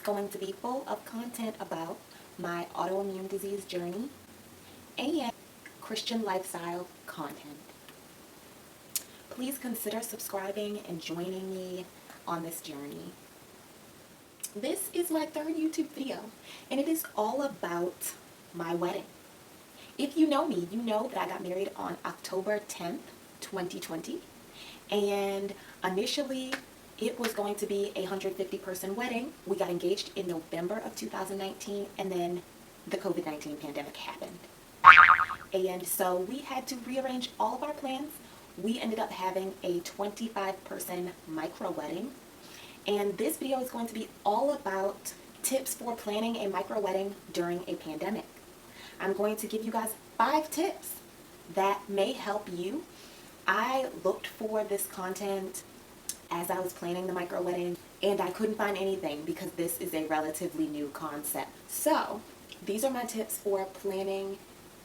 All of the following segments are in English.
going to be full of content about my autoimmune disease journey and Christian lifestyle content. Please consider subscribing and joining me on this journey. This is my third YouTube video, and it is all about my wedding. If you know me, you know that I got married on October 10th, 2020, and initially it was going to be a 150-person wedding. We got engaged in November of 2019, and then the COVID-19 pandemic happened. And so we had to rearrange all of our plans. We ended up having a 25-person micro wedding. And this video is going to be all about tips for planning a micro wedding during a pandemic. I'm going to give you guys 5 tips that may help you. I looked for this content as I was planning the micro wedding, and I couldn't find anything because this is a relatively new concept. So these are my tips for planning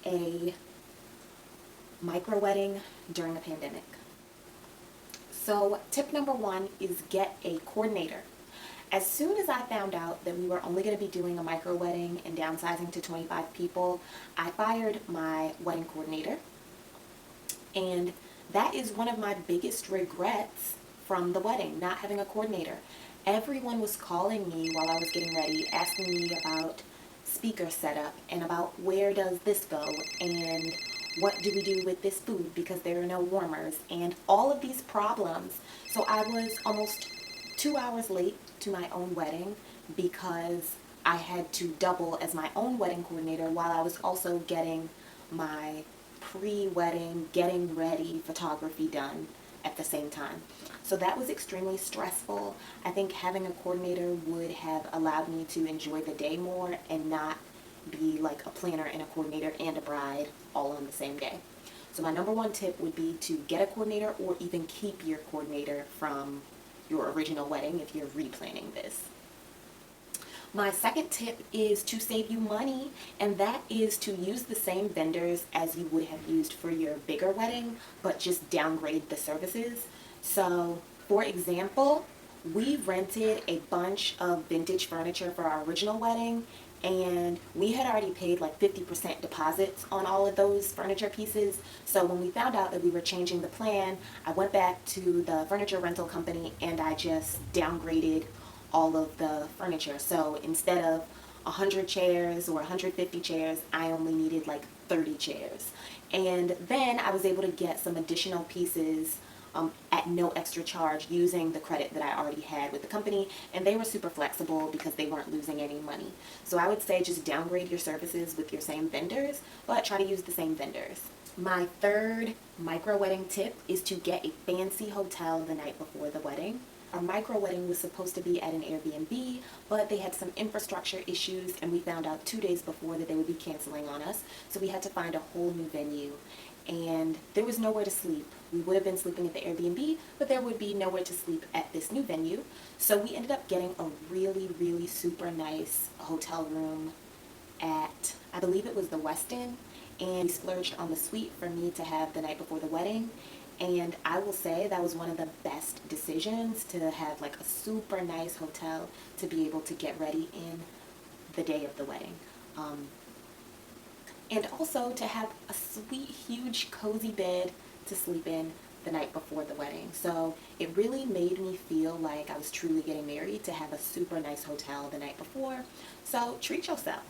a micro wedding during a pandemic. So tip number 1 is get a coordinator. As soon as I found out that we were only going to be doing a micro wedding and downsizing to 25 people, I fired my wedding coordinator. And that is one of my biggest regrets from the wedding, not having a coordinator. Everyone was calling me while I was getting ready, asking me about speaker setup and about where does this go and what do we do with this food because there are no warmers and all of these problems. So I was almost 2 hours late to my own wedding because I had to double as my own wedding coordinator while I was also getting my pre-wedding, getting ready photography done at the same time. So that was extremely stressful. I think having a coordinator would have allowed me to enjoy the day more and not be like a planner and a coordinator and a bride all on the same day. So my number 1 tip would be to get a coordinator or even keep your coordinator from your original wedding if you're replanning this. My second tip is to save you money, and that is to use the same vendors as you would have used for your bigger wedding, but just downgrade the services. So, for example, we rented a bunch of vintage furniture for our original wedding, and we had already paid like 50% deposits on all of those furniture pieces. So when we found out that we were changing the plan, I went back to the furniture rental company and I just downgraded all of the furniture. So instead of 100 chairs or 150 chairs, I only needed like 30 chairs. And then I was able to get some additional pieces at no extra charge using the credit that I already had with the company, and they were super flexible because they weren't losing any money. So I would say just downgrade your services with your same vendors, but try to use the same vendors. My third micro wedding tip is to get a fancy hotel the night before the wedding. Our micro wedding was supposed to be at an Airbnb, but they had some infrastructure issues, and we found out 2 days before that they would be canceling on us. So we had to find a whole new venue, and there was nowhere to sleep. We would have been sleeping at the Airbnb, but there would be nowhere to sleep at this new venue. So we ended up getting a really, really super nice hotel room at, I believe it was the Westin, and we splurged on the suite for me to have the night before the wedding. And I will say that was one of the best decisions, to have like a super nice hotel to be able to get ready in the day of the wedding. And also to have a sweet, huge, cozy bed to sleep in the night before the wedding. So it really made me feel like I was truly getting married to have a super nice hotel the night before. So treat yourself.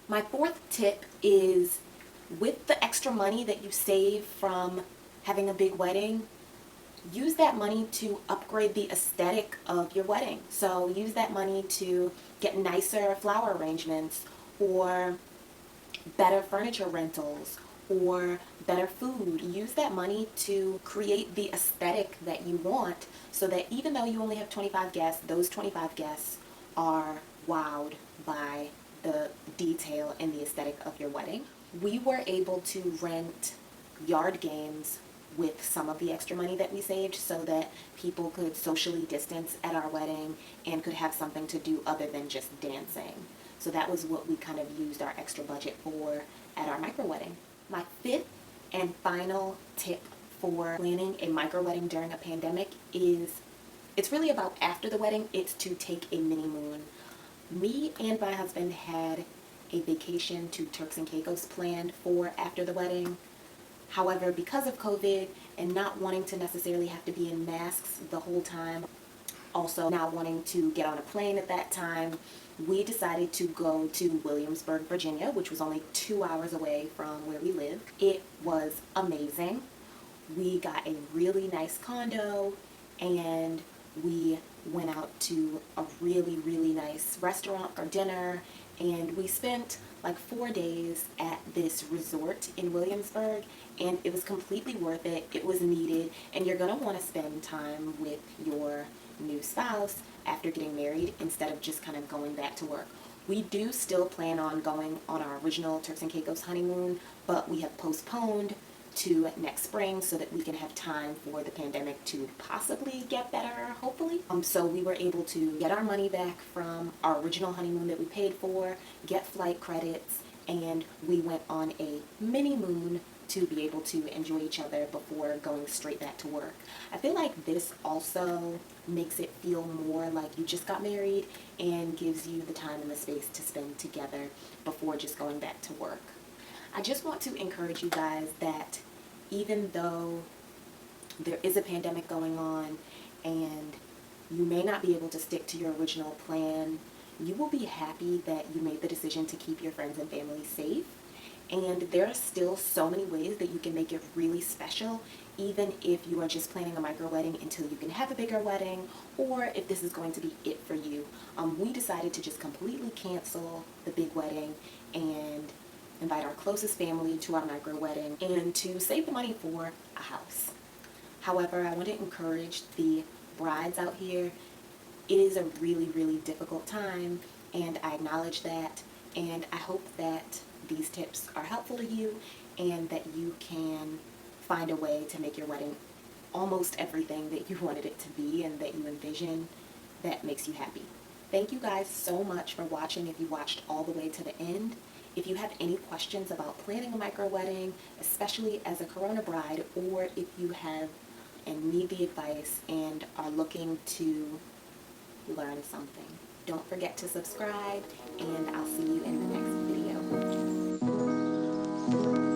My 4th tip is, with the extra money that you save from having a big wedding, use that money to upgrade the aesthetic of your wedding. So use that money to get nicer flower arrangements, or better furniture rentals, or better food. Use that money to create the aesthetic that you want, so that even though you only have 25 guests, those 25 guests are wowed by the detail and the aesthetic of your wedding. We were able to rent yard games with some of the extra money that we saved, so that people could socially distance at our wedding and could have something to do other than just dancing. So that was what we kind of used our extra budget for at our micro wedding. My 5th and final tip for planning a micro wedding during a pandemic is, it's really about after the wedding, it's to take a mini moon. Me and my husband had a vacation to Turks and Caicos planned for after the wedding. However, because of COVID and not wanting to necessarily have to be in masks the whole time, also not wanting to get on a plane at that time, we decided to go to Williamsburg, Virginia, which was only 2 hours away from where we live. It was amazing. We got a really nice condo and we went out to a really, really nice restaurant for dinner, and we spent like 4 days at this resort in Williamsburg, and it was completely worth it. It was needed, and you're going to want to spend time with your new spouse after getting married instead of just kind of going back to work. We do still plan on going on our original Turks and Caicos honeymoon, but we have postponed to next spring so that we can have time for the pandemic to possibly get better, hopefully. So we were able to get our money back from our original honeymoon that we paid for, get flight credits, and we went on a mini moon to be able to enjoy each other before going straight back to work. I feel like this also makes it feel more like you just got married and gives you the time and the space to spend together before just going back to work. I just want to encourage you guys that even though there is a pandemic going on and you may not be able to stick to your original plan, you will be happy that you made the decision to keep your friends and family safe. And there are still so many ways that you can make it really special, even if you are just planning a micro wedding until you can have a bigger wedding, or if this is going to be it for you. We decided to just completely cancel the big wedding and invite our closest family to our micro wedding and to save the money for a house. However, I want to encourage the brides out here. It is a really, really difficult time, and I acknowledge that, and I hope that these tips are helpful to you and that you can find a way to make your wedding almost everything that you wanted it to be and that you envision that makes you happy. Thank you guys so much for watching if you watched all the way to the end. If you have any questions about planning a micro wedding, especially as a Corona bride, or if you have and need the advice and are looking to learn something, don't forget to subscribe, and I'll see you in the next video.